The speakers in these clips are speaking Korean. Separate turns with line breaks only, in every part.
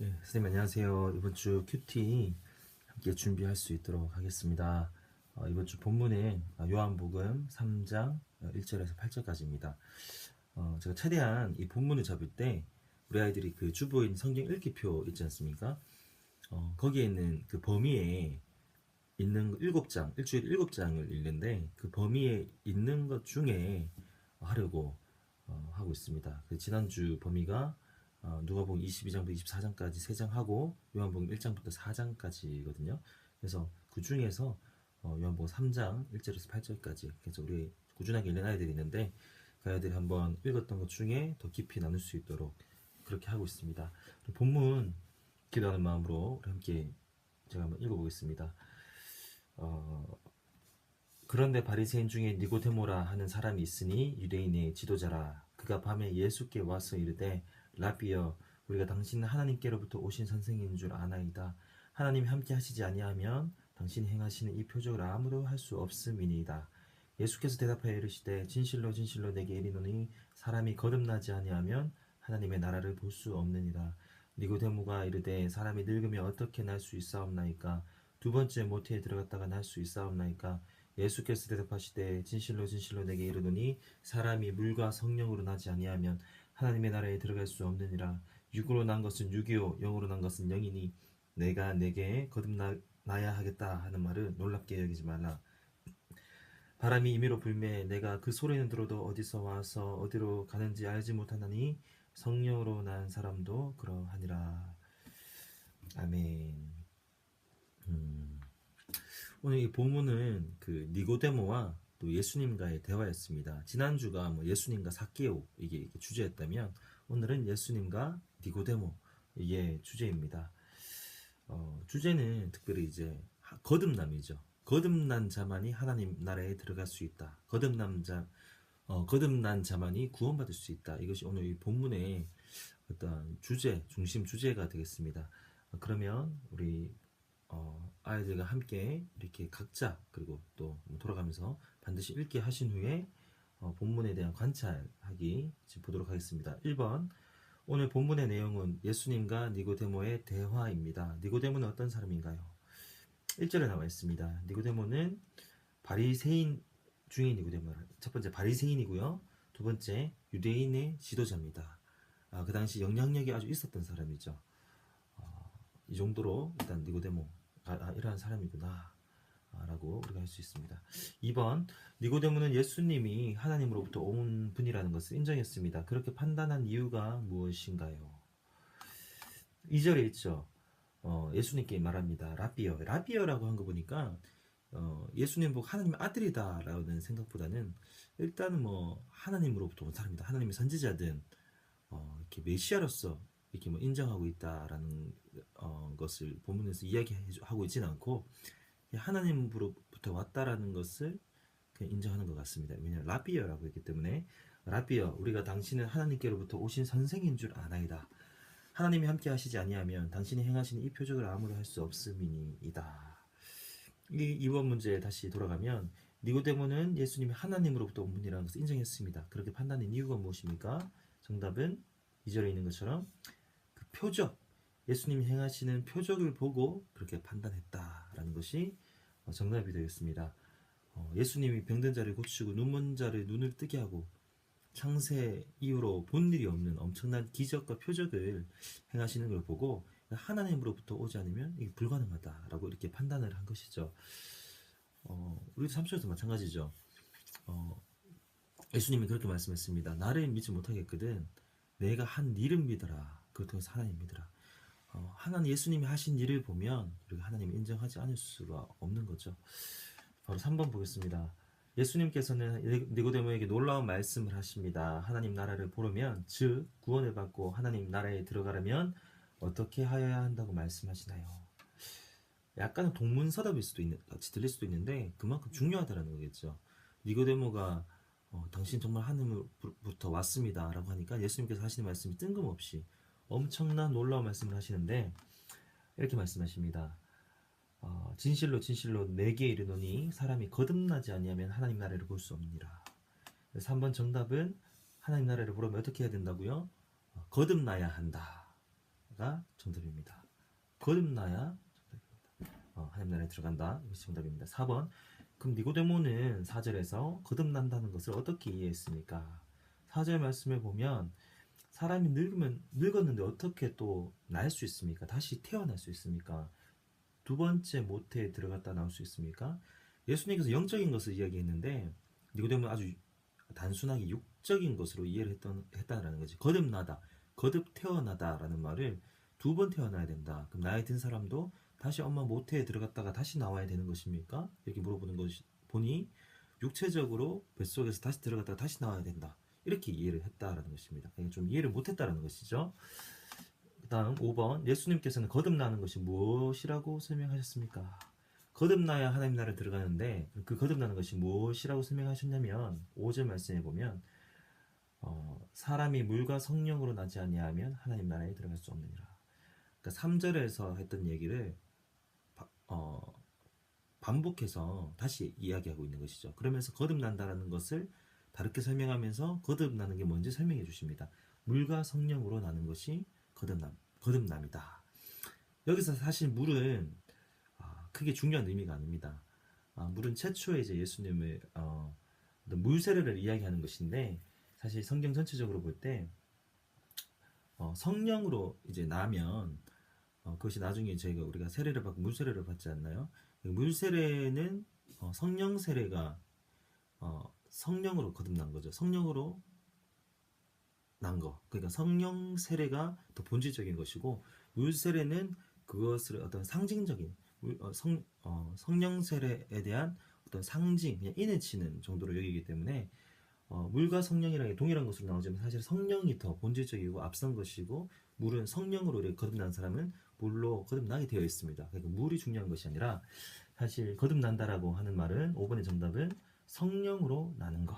네, 선생님 안녕하세요. 이번 주 큐티 함께 준비할 수 있도록 하겠습니다. 이번 주 본문은 요한복음 3장 1절에서 8절까지입니다. 제가 최대한 이 본문을 잡을 때 우리 아이들이 그 주보인 성경 읽기표 있지 않습니까? 거기에 있는 그 범위에 있는 7장, 일주일에 7장을 읽는데 그 범위에 있는 것 중에 하려고 하고 있습니다. 그 지난주 범위가 누가복음 22장부터 24장까지 3장 하고 요한복음 1장부터 4장까지거든요. 그래서 그 중에서 요한복음 3장 1절에서 8절까지 그래서 우리 꾸준하게 읽는 아이들이 있는데 그 아이들이 한번 읽었던 것 중에 더 깊이 나눌 수 있도록 그렇게 하고 있습니다. 본문 기도하는 마음으로 우리 함께 제가 한번 읽어보겠습니다. 그런데 바리새인 중에 니고데모라 하는 사람이 있으니 유대인의 지도자라. 그가 밤에 예수께 와서 이르되 라비여 우리가 당신은 하나님께로부터 오신 선생인 줄 아나이다. 하나님이 함께 하시지 아니하면 당신이 행하시는 이 표적을 아무도 할 수 없음이니이다. 예수께서 대답하여 이르시되 진실로 진실로 내게 이르노니 사람이 거듭나지 아니하면 하나님의 나라를 볼 수 없느니라. 니고데모가 이르되 사람이 늙으면 어떻게 날 수 있사옵나이까? 두 번째 모태에 들어갔다가 날 수 있사옵나이까? 예수께서 대답하시되 진실로 진실로 내게 이르노니 사람이 물과 성령으로 나지 아니하면 하나님의 나라에 들어갈 수 없느니라. 육으로 난 것은 육이요 영으로 난 것은 영이니 내가 내게 거듭나야 하겠다 하는 말을 놀랍게 여기지 말라. 바람이 임의로 불매 내가 그 소리는 들어도 어디서 와서 어디로 가는지 알지 못하나니 성령으로 난 사람도 그러하니라. 아멘. 오늘 이 본문은 그 니고데모와 또 예수님과의 대화였습니다. 지난주가 뭐 예수님과 삭개오 이게 주제였다면 오늘은 예수님과 니고데모 이게 주제입니다. 주제는 특별히 이제 거듭남이죠. 거듭난 자만이 하나님 나라에 들어갈 수 있다. 거듭난 자만이 구원받을 수 있다. 이것이 오늘 이 본문의 어떤 중심 주제가 되겠습니다. 그러면 우리 아이들과 함께 이렇게 각자 그리고 또 돌아가면서 반드시 읽게 하신 후에 본문에 대한 관찰하기 지금 보도록 하겠습니다. 1번 오늘 본문의 내용은 예수님과 니고데모의 대화입니다. 니고데모는 어떤 사람인가요? 1절에 나와 있습니다. 니고데모는 바리새인 중에 니고데모라. 첫 번째 바리새인이고요. 두 번째 유대인의 지도자입니다. 그 당시 영향력이 아주 있었던 사람이죠. 이 정도로 일단 니고데모가 이러한 사람이구나 라고 우리가 할 수 있습니다. 2번 니고데모는 예수님이 하나님으로부터 온 분이라는 것을 인정했습니다. 그렇게 판단한 이유가 무엇인가요? 2절에 있죠. 예수님께 말합니다. 라비어라고 한 거 보니까 예수님 보고 하나님의 아들이다 라는 생각보다는 일단은 뭐 하나님으로부터 온 사람이다. 하나님의 선지자든 이렇게 메시아로서 이렇게 뭐 인정하고 있다라는 것을 본문에서 이야기하고 있지는 않고 하나님으로부터 왔다라는 것을 그냥 인정하는 것 같습니다. 왜냐하면 라비어라고 했기 때문에 라비어 우리가 당신은 하나님께로부터 오신 선생인 줄 아나이다. 하나님이 함께 하시지 아니하면 당신이 행하시는 이 표적을 아무도 할 수 없음이니이다. 이 2번 문제에 다시 돌아가면 니고데모는 예수님이 하나님으로부터 온 분이라는 것을 인정했습니다. 그렇게 판단한 이유가 무엇입니까? 정답은 2절에 있는 것처럼 그 표적, 예수님이 행하시는 표적을 보고 그렇게 판단했다라는 것이 정답이 되겠습니다. 예수님이 병든 자를 고치고 눈먼 자를 눈을 뜨게 하고 창세 이후로 본 일이 없는 엄청난 기적과 표적을 행하시는 걸 보고 하나님으로부터 오지 않으면 이게 불가능하다라고 이렇게 판단을 한 것이죠. 우리도 삶속에서 마찬가지죠. 예수님이 그렇게 말씀했습니다. 나를 믿지 못하겠거든 내가 한 일을 믿어라. 그걸 통해서 하나님 믿어라. 하나님 예수님이 하신 일을 보면 우리가 하나님을 인정하지 않을 수가 없는 거죠. 바로 3번 보겠습니다. 예수님께서는 니고데모에게 놀라운 말씀을 하십니다. 하나님 나라를 보려면 즉 구원을 받고 하나님 나라에 들어가려면 어떻게 하여야 한다고 말씀하시나요? 약간은 동문서답일 수도 있는 같이 들릴 수도 있는데 그만큼 중요하다는 거겠죠. 니고데모가 당신 정말 하늘부터 왔습니다 라고 하니까 예수님께서 하시는 말씀이 뜬금없이 엄청난 놀라운 말씀을 하시는데 이렇게 말씀하십니다. 진실로 진실로 내게 이르노니 사람이 거듭나지 아니하면 하나님 나라를 볼 수 없느니라. 3번 정답은 하나님 나라를 보려면 어떻게 해야 된다고요? 거듭나야 한다. 들어간다가 정답입니다. 거듭나야 정답입니다. 하나님 나라에 들어간다. 이것이 정답입니다. 4번. 그럼 니고데모는 4절에서 거듭난다는 것을 어떻게 이해했습니까? 4절 말씀을 보면 사람이 늙었는데 어떻게 또 날 수 있습니까? 다시 태어날 수 있습니까? 두 번째 모태에 들어갔다 나올 수 있습니까? 예수님께서 영적인 것을 이야기했는데 니고데모는 아주 단순하게 육적인 것으로 이해를 했다는 거지. 거듭나다, 거듭 태어나다라는 말을 두 번 태어나야 된다. 그럼 나이 든 사람도 다시 엄마 모태에 들어갔다가 다시 나와야 되는 것입니까? 이렇게 물어보는 것이 보니 육체적으로 뱃속에서 다시 들어갔다가 다시 나와야 된다. 이렇게 이해를 했다라는 것입니다. 좀 이해를 못했다라는 것이죠. 그 다음 5번. 예수님께서는 거듭나는 것이 무엇이라고 설명하셨습니까? 거듭나야 하나님 나라에 들어가는데 그 거듭나는 것이 무엇이라고 설명하셨냐면 5절 말씀해 보면 사람이 물과 성령으로 나지 아니하면 하나님 나라에 들어갈 수 없느니라. 그러니까 3절에서 했던 얘기를 반복해서 다시 이야기하고 있는 것이죠. 그러면서 거듭난다라는 것을 다르게 설명하면서 거듭나는 게 뭔지 설명해 주십니다. 물과 성령으로 나는 것이 거듭남이다. 여기서 사실 물은 크게 중요한 의미가 아닙니다. 물은 최초에 이제 예수님을 물 세례를 이야기하는 것인데 사실 성경 전체적으로 볼 때 성령으로 이제 나면 그것이 나중에 우리가 세례를 받고 물 세례를 받지 않나요? 물 세례는 성령 세례가 성령으로 거듭난 거죠. 성령으로 난 거. 그러니까 성령 세례가 더 본질적인 것이고 물 세례는 그것을 어떤 상징적인 성령 세례에 대한 어떤 상징, 그냥 인을 치는 정도로 여기기 때문에 물과 성령이라는 게 동일한 것으로 나오지만 사실 성령이 더 본질적이고 앞선 것이고 물은 성령으로 이렇게 거듭난 사람은 물로 거듭나게 되어 있습니다. 그러니까 물이 중요한 것이 아니라 사실 거듭난다라고 하는 말은 5번의 정답은 성령으로 나는 것.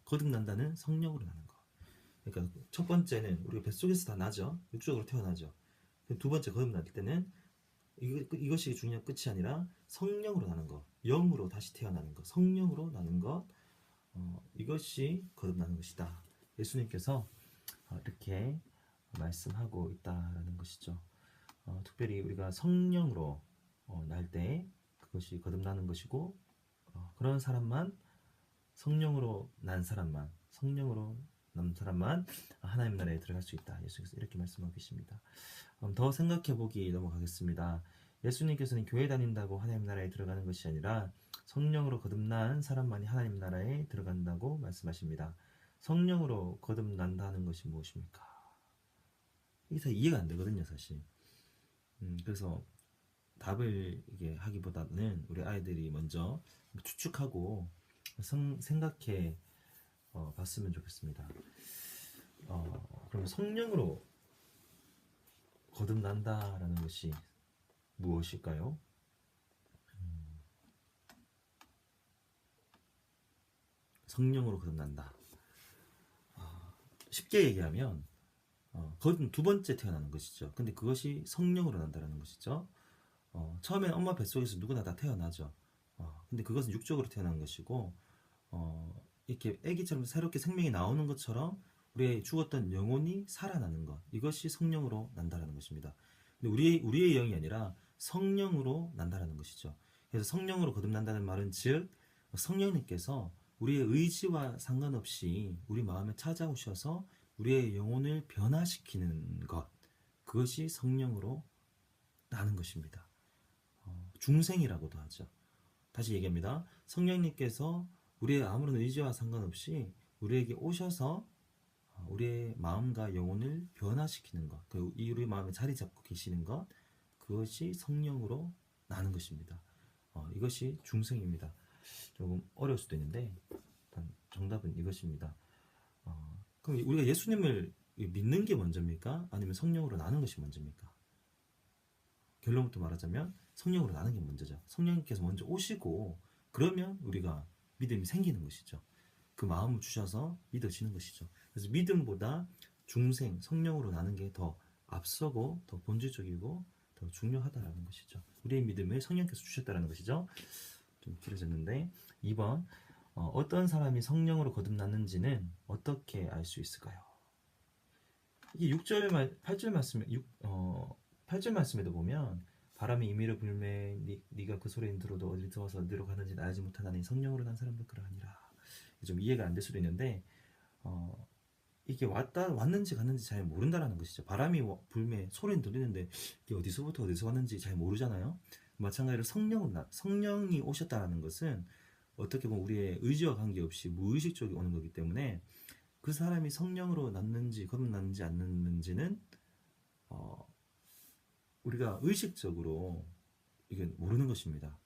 거듭난다는 성령으로 나는 것. 그러니까 첫 번째는 우리가 뱃속에서 다 나죠. 육적으로 태어나죠. 두 번째 거듭날 때는 이것이 중요한 끝이 아니라 성령으로 나는 것, 영으로 다시 태어나는 것, 성령으로 나는 것, 이것이 거듭나는 것이다. 예수님께서 이렇게 말씀하고 있다라는 것이죠. 특별히 우리가 성령으로 날 때 그것이 거듭나는 것이고 그런 사람만 성령으로 난 사람만 하나님 나라에 들어갈 수 있다. 예수께서 이렇게 말씀하고 계십니다. 더 생각해 보기 넘어가겠습니다. 예수님께서는 교회 다닌다고 하나님 나라에 들어가는 것이 아니라 성령으로 거듭난 사람만이 하나님 나라에 들어간다고 말씀하십니다. 성령으로 거듭난다는 것이 무엇입니까? 이게 다 이해가 안 되거든요, 사실. 그래서 답을 이게 하기보다는 우리 아이들이 먼저 추측하고 생각해 봤으면 좋겠습니다. 그럼 성령으로 거듭난다라는 것이 무엇일까요? 성령으로 거듭난다. 쉽게 얘기하면 거듭 두 번째 태어나는 것이죠. 근데 그것이 성령으로 난다라는 것이죠. 처음엔 엄마 뱃속에서 누구나 다 태어나죠. 근데 그것은 육적으로 태어난 것이고 이렇게 아기처럼 새롭게 생명이 나오는 것처럼 우리의 죽었던 영혼이 살아나는 것, 이것이 성령으로 난다라는 것입니다. 근데 우리의 영이 아니라 성령으로 난다라는 것이죠. 그래서 성령으로 거듭난다는 말은 즉 성령님께서 우리의 의지와 상관없이 우리 마음에 찾아오셔서 우리의 영혼을 변화시키는 것, 그것이 성령으로 나는 것입니다. 중생이라고도 하죠. 다시 얘기합니다. 성령님께서 우리의 아무런 의지와 상관없이 우리에게 오셔서 우리의 마음과 영혼을 변화시키는 것, 우리 마음에 자리 잡고 계시는 것, 그것이 성령으로 나는 것입니다. 이것이 중생입니다. 조금 어려울 수도 있는데 정답은 이것입니다. 그럼 우리가 예수님을 믿는 게 먼저입니까? 아니면 성령으로 나는 것이 먼저입니까? 결론부터 말하자면 성령으로 나는 게 먼저죠. 성령님께서 먼저 오시고 그러면 우리가 믿음이 생기는 것이죠. 그 마음을 주셔서 믿어지는 것이죠. 그래서 믿음보다 중생, 성령으로 나는 게 더 앞서고 더 본질적이고 더 중요하다라는 것이죠. 우리의 믿음을 성령께서 주셨다라는 것이죠. 좀 길어졌는데 2번 어떤 사람이 성령으로 거듭났는지는 어떻게 알 수 있을까요? 이게 8절 말씀에 8절 말씀에도 보면 바람이 임의로 불매 네가 그 소리는 들어도 어디서 와서 어디로 가는지 알지 못하나니 성령으로 난 사람도 그러하니라. 좀 이해가 안 될 수도 있는데 이게 왔는지 갔는지 잘 모른다라는 것이죠. 바람이 불매 소리는 들리는데 이게 어디서부터 어디서 왔는지 잘 모르잖아요. 마찬가지로 성령이 오셨다라는 것은 어떻게 보면 우리의 의지와 관계없이 무의식적으로 오는 거기 때문에 그 사람이 성령으로 났는지 거듭났는지 안 났는지는 우리가 의식적으로 이게 모르는 것입니다.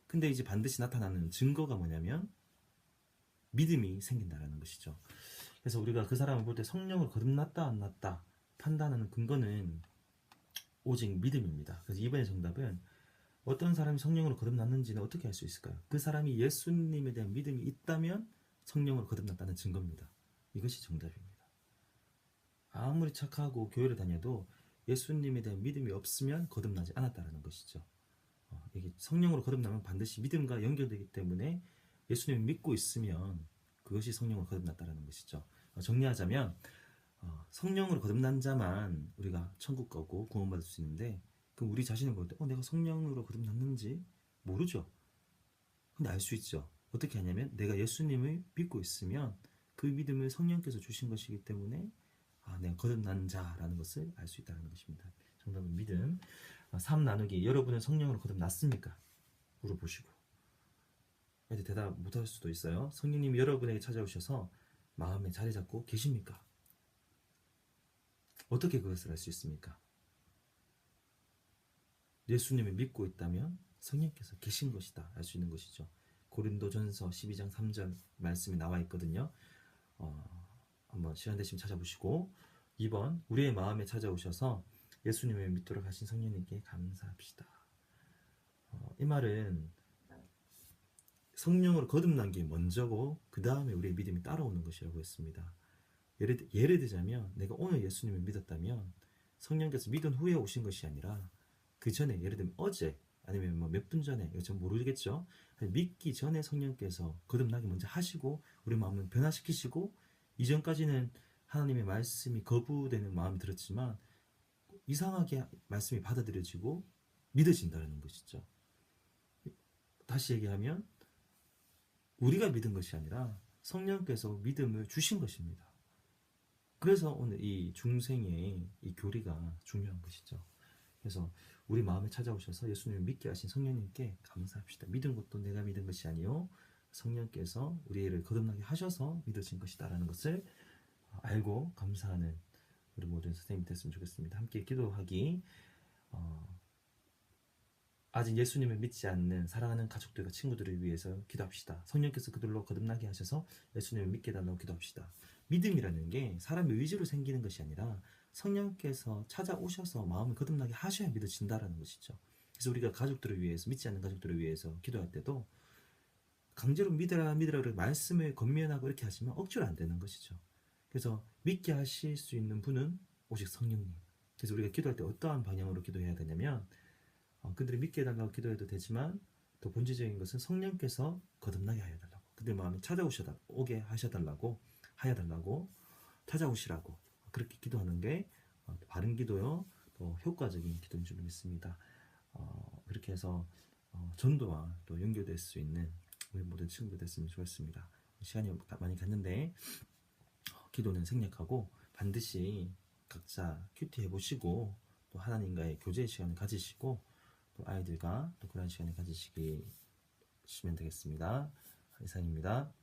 근데 이제 반드시 나타나는 증거가 뭐냐면 믿음이 생긴다라는 것이죠. 그래서 우리가 그 사람을 볼 때 성령으로 거듭났다 안 났다 판단하는 근거는 오직 믿음입니다. 그래서 이번의 정답은 어떤 사람이 성령으로 거듭났는지는 어떻게 알 수 있을까요? 그 사람이 예수님에 대한 믿음이 있다면 성령으로 거듭났다는 증거입니다. 이것이 정답입니다. 아무리 착하고 교회를 다녀도 예수님에 대한 믿음이 없으면 거듭나지 않았다는 것이죠. 이게 성령으로 거듭나면 반드시 믿음과 연결되기 때문에 예수님을 믿고 있으면 그것이 성령으로 거듭났다는 것이죠. 정리하자면 성령으로 거듭난 자만 우리가 천국 가고 구원받을 수 있는데 그럼 우리 자신을 볼 때 내가 성령으로 거듭났는지 모르죠. 근데 알 수 있죠. 어떻게 하냐면 내가 예수님을 믿고 있으면 그 믿음을 성령께서 주신 것이기 때문에 내가 거듭난 자라는 것을 알 수 있다는 것입니다. 정답은 믿음. 3 나누기 여러분은 성령으로 거듭났습니까? 물어보시고 이제 대답 못할 수도 있어요. 성령님이 여러분에게 찾아오셔서 마음에 자리 잡고 계십니까? 어떻게 그것을 알 수 있습니까? 예수님을 믿고 있다면 성령께서 계신 것이다 알 수 있는 것이죠. 고린도전서 12장 3절 말씀이 나와 있거든요. 한번 시간 되시면 찾아보시고 2번 우리의 마음에 찾아오셔서 예수님을 믿도록 하신 성령님께 감사합시다. 이 말은 성령으로 거듭난 게 먼저고 그 다음에 우리의 믿음이 따라오는 것이라고 했습니다. 예를 들자면 내가 오늘 예수님을 믿었다면 성령께서 믿은 후에 오신 것이 아니라 그 전에 예를 들면 어제 아니면 뭐 몇 분 전에 이거 전 모르겠죠. 믿기 전에 성령께서 거듭나게 먼저 하시고 우리 마음을 변화시키시고 이전까지는 하나님의 말씀이 거부되는 마음이 들었지만 이상하게 말씀이 받아들여지고 믿어진다는 것이죠. 다시 얘기하면 우리가 믿은 것이 아니라 성령께서 믿음을 주신 것입니다. 그래서 오늘 이 중생의 이 교리가 중요한 것이죠. 그래서 우리 마음에 찾아오셔서 예수님을 믿게 하신 성령님께 감사합시다. 믿은 것도 내가 믿은 것이 아니요 성령께서 우리를 거듭나게 하셔서 믿어진 것이다라는 것을 알고 감사하는 우리 모든 선생님이 됐으면 좋겠습니다. 함께 기도하기. 아직 예수님을 믿지 않는 사랑하는 가족들과 친구들을 위해서 기도합시다. 성령께서 그들로 거듭나게 하셔서 예수님을 믿게 해달라고 기도합시다. 믿음이라는 게 사람의 의지로 생기는 것이 아니라 성령께서 찾아오셔서 마음을 거듭나게 하셔야 믿어진다라는 것이죠. 그래서 우리가 가족들을 위해서 믿지 않는 가족들을 위해서 기도할 때도 강제로 믿으라를 말씀을 권면하고 이렇게 하시면 억지로 안 되는 것이죠. 그래서 믿게 하실 수 있는 분은 오직 성령님. 그래서 우리가 기도할 때 어떠한 방향으로 기도해야 되냐면 그들이 믿게 해달라고 기도해도 되지만 더 본질적인 것은 성령께서 거듭나게 하여달라고 그들 마음에 오게 하여달라고 찾아오시라고 그렇게 기도하는 게 바른 기도요 더 효과적인 기도인 줄 믿습니다. 그렇게 해서 전도와 또 연결될 수 있는 우리 모든 친구들 됐으면 좋겠습니다. 시간이 많이 갔는데 기도는 생략하고 반드시 각자 큐티 해보시고 또 하나님과의 교제의 시간을 가지시고 또 아이들과 또 그런 시간을 가지시면 되겠습니다. 이상입니다.